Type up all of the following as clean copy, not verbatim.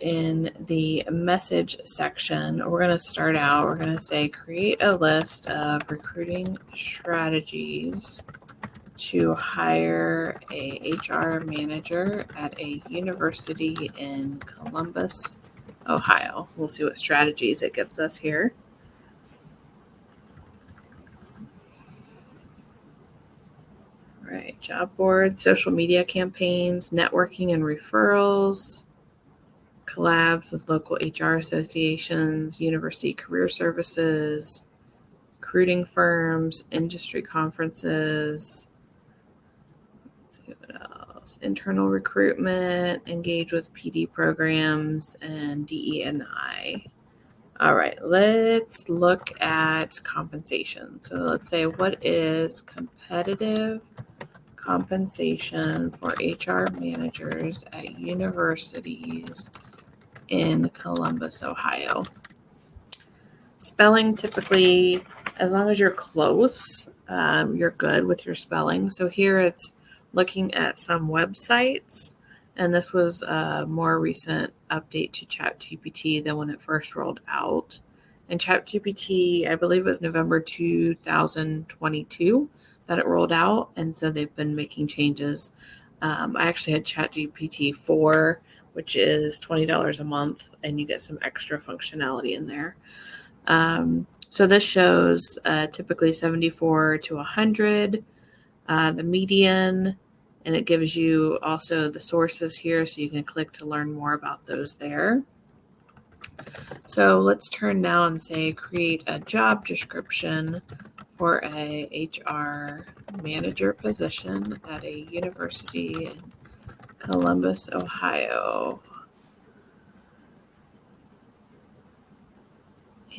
in the message section, we're going to start out, we're going to say create a list of recruiting strategies to hire a HR manager at a university in Columbus, Ohio. We'll see what strategies it gives us here. All right, job boards, social media campaigns, networking and referrals, collabs with local HR associations, university career services, recruiting firms, industry conferences. Let's see what else. Internal recruitment, engage with PD programs, and DE&I. All right, let's look at compensation. So let's say, what is competitive compensation for HR managers at universities in Columbus, Ohio? Spelling, typically, as long as you're close, you're good with your spelling. So here it's looking at some websites, and this was a more recent update to ChatGPT than when it first rolled out. And ChatGPT, I believe it was November 2022 that it rolled out, and so they've been making changes. I actually had ChatGPT 4, which is $20 a month, and you get some extra functionality in there. So this shows typically 74 to 100, the median, and it gives you also the sources here, so you can click to learn more about those there. So let's turn now and say create a job description for a HR manager position at a university in Columbus, Ohio.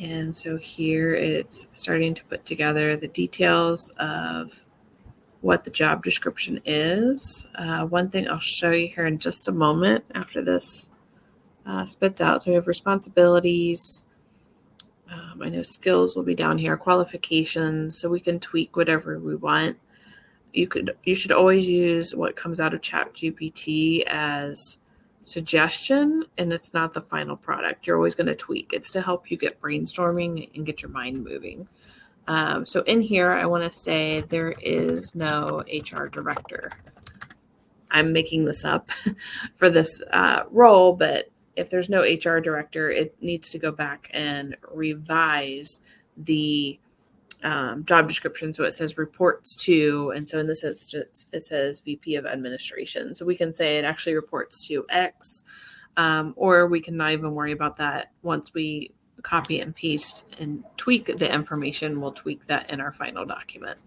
And so here it's starting to put together the details of what the job description is. One thing I'll show you here in just a moment after this spits out. So we have responsibilities. I know skills will be down here, qualifications, so we can tweak whatever we want. You should always use what comes out of ChatGPT as suggestion, and it's not the final product. You're always going to tweak. It's to help you get brainstorming and get your mind moving. So in here, I want to say there is no HR director. I'm making this up for this role, but if there's no HR director, it needs to go back and revise the job description. So it says reports to, and so in this instance, it says VP of administration. So we can say it actually reports to X, or we can not even worry about that. Once we copy and paste and tweak the information, we'll tweak that in our final document.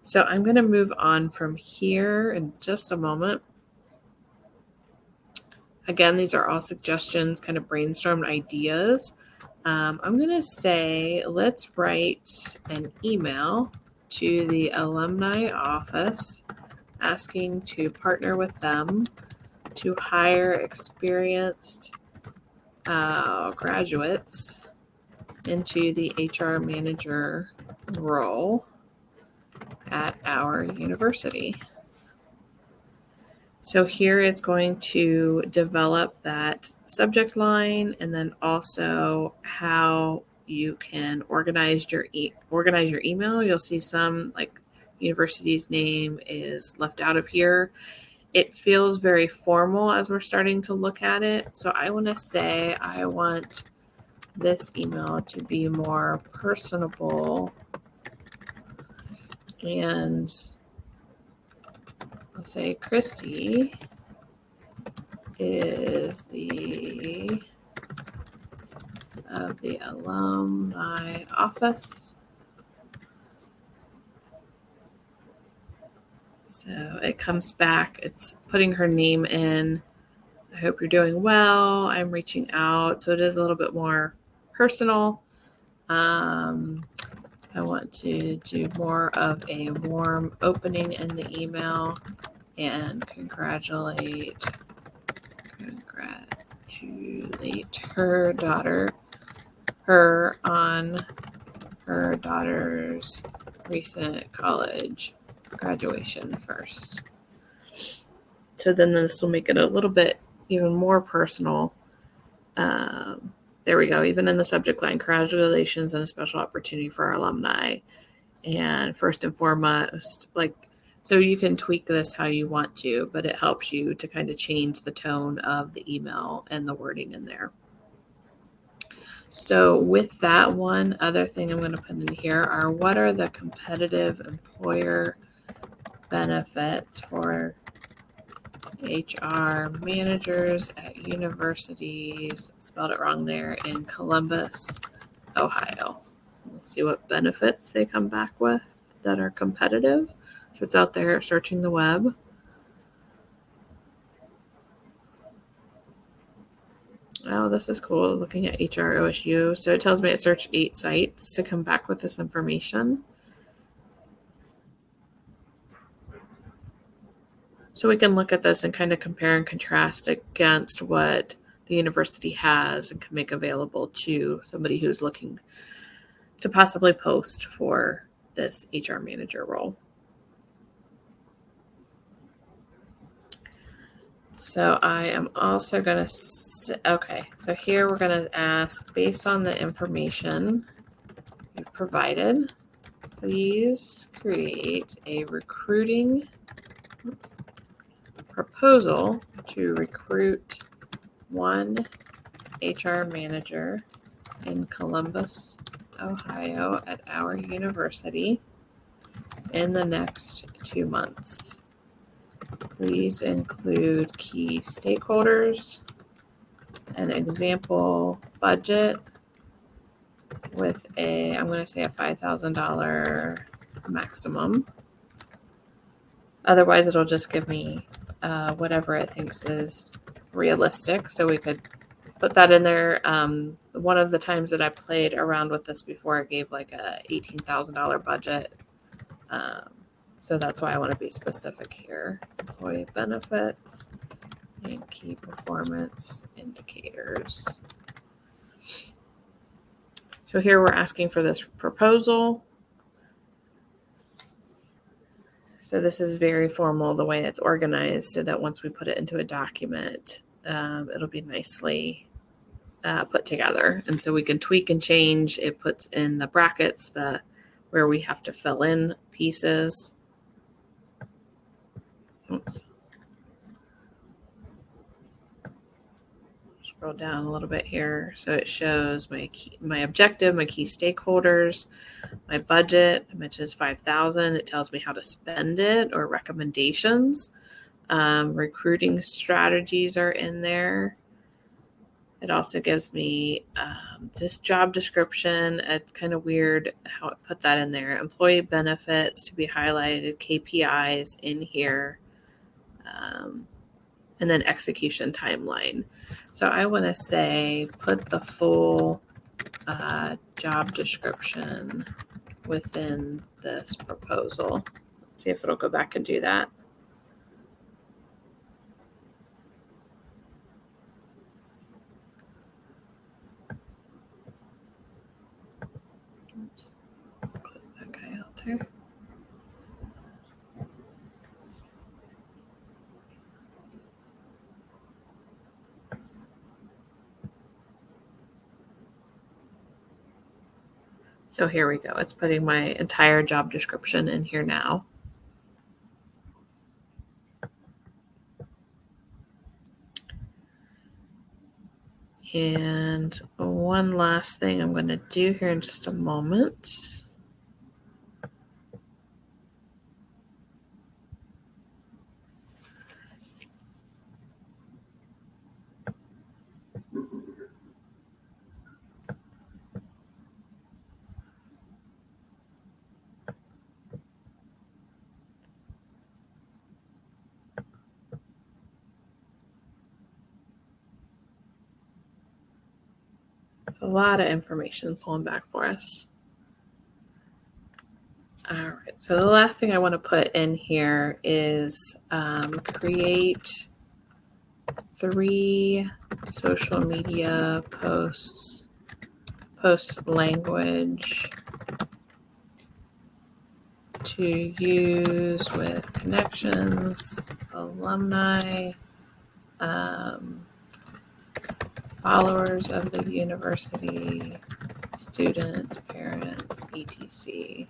So I'm going to move on from here in just a moment. Again, these are all suggestions, kind of brainstormed ideas. I'm going to say, let's write an email to the alumni office asking to partner with them to hire experienced graduates into the HR manager role at our university. So here it's going to develop that subject line, and then also how you can organize your email. You'll see some, like, university's name is left out of here. It feels very formal as we're starting to look at it. So I want to say I want this email to be more personable, and I'll say Christy is of the alumni office. So it comes back, it's putting her name in. I hope you're doing well. I'm reaching out. So it is a little bit more personal. I want to do more of a warm opening in the email and congratulate her on her daughter's recent college graduation first. So then this will make it a little bit even more personal There we go. Even in the subject line, congratulations and a special opportunity for our alumni. And first and foremost, so you can tweak this how you want to, but it helps you to kind of change the tone of the email and the wording in there. So with that, one other thing I'm going to put in here are what are the competitive employer benefits for HR managers at universities, spelled it wrong there, in Columbus, Ohio. We'll see what benefits they come back with that are competitive. So it's out there searching the web. Oh, this is cool, looking at HR OSU. So it tells me it searched 8 sites to come back with this information. So we can look at this and kind of compare and contrast against what the university has and can make available to somebody who's looking to possibly post for this HR manager role. So I am also going to, okay, so here we're going to ask, based on the information you've provided, please create a recruiting proposal to recruit one HR manager in Columbus, Ohio at our university in the next 2 months. Please include key stakeholders, an example budget with I'm going to say a $5,000 maximum. Otherwise, it'll just give me whatever it thinks is realistic. So we could put that in there. One of the times that I played around with this before, I gave like a $18,000 budget. So that's why I want to be specific here. Employee benefits and key performance indicators. So here we're asking for this proposal. So this is very formal the way it's organized so that once we put it into a document, it'll be nicely put together. And so we can tweak and change. It puts in the brackets where we have to fill in pieces. Oops. Scroll down a little bit here. So it shows my objective, my key stakeholders, my budget. I mentioned is $5,000. It tells me how to spend it or recommendations. Recruiting strategies are in there. It also gives me this job description. It's kind of weird how it put that in there. Employee benefits to be highlighted, KPIs in here, and then execution timeline. So I want to say put the full job description within this proposal. Let's see if it'll go back and do that. Oops. Close that guy out there. So here we go. It's putting my entire job description in here now. And one last thing I'm going to do here in just a moment. It's a lot of information pulling back for us. All right, so the last thing I want to put in here is create 3 social media post language to use with connections, alumni, followers of the university, students, parents, etc.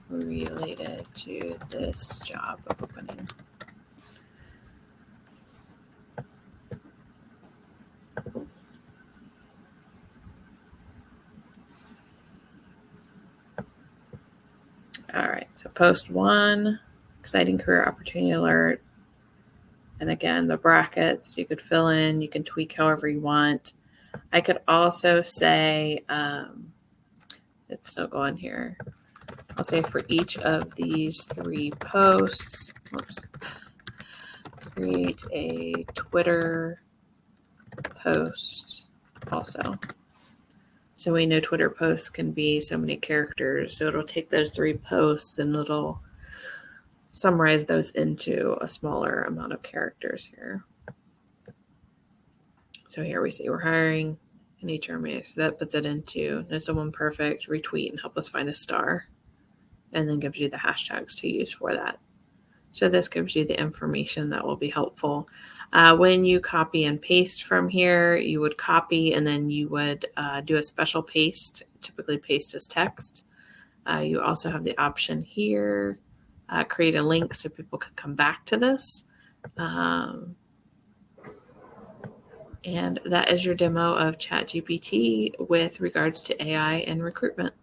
related to this job opening. All right, so post 1, exciting career opportunity alert. And again, the brackets you could fill in, you can tweak however you want. I could also say, it's still going here. I'll say for each of these 3 posts, create a Twitter post also. So we know Twitter posts can be so many characters. So it'll take those 3 posts and it'll summarize those into a smaller amount of characters here. So here we see we're hiring an HR manager. So that puts it into know someone perfect, retweet, and help us find a star. And then gives you the hashtags to use for that. So this gives you the information that will be helpful. When you copy and paste from here, you would copy and then you would do a special paste, typically paste as text. You also have the option here, create a link so people can come back to this. And that is your demo of ChatGPT with regards to AI and recruitment.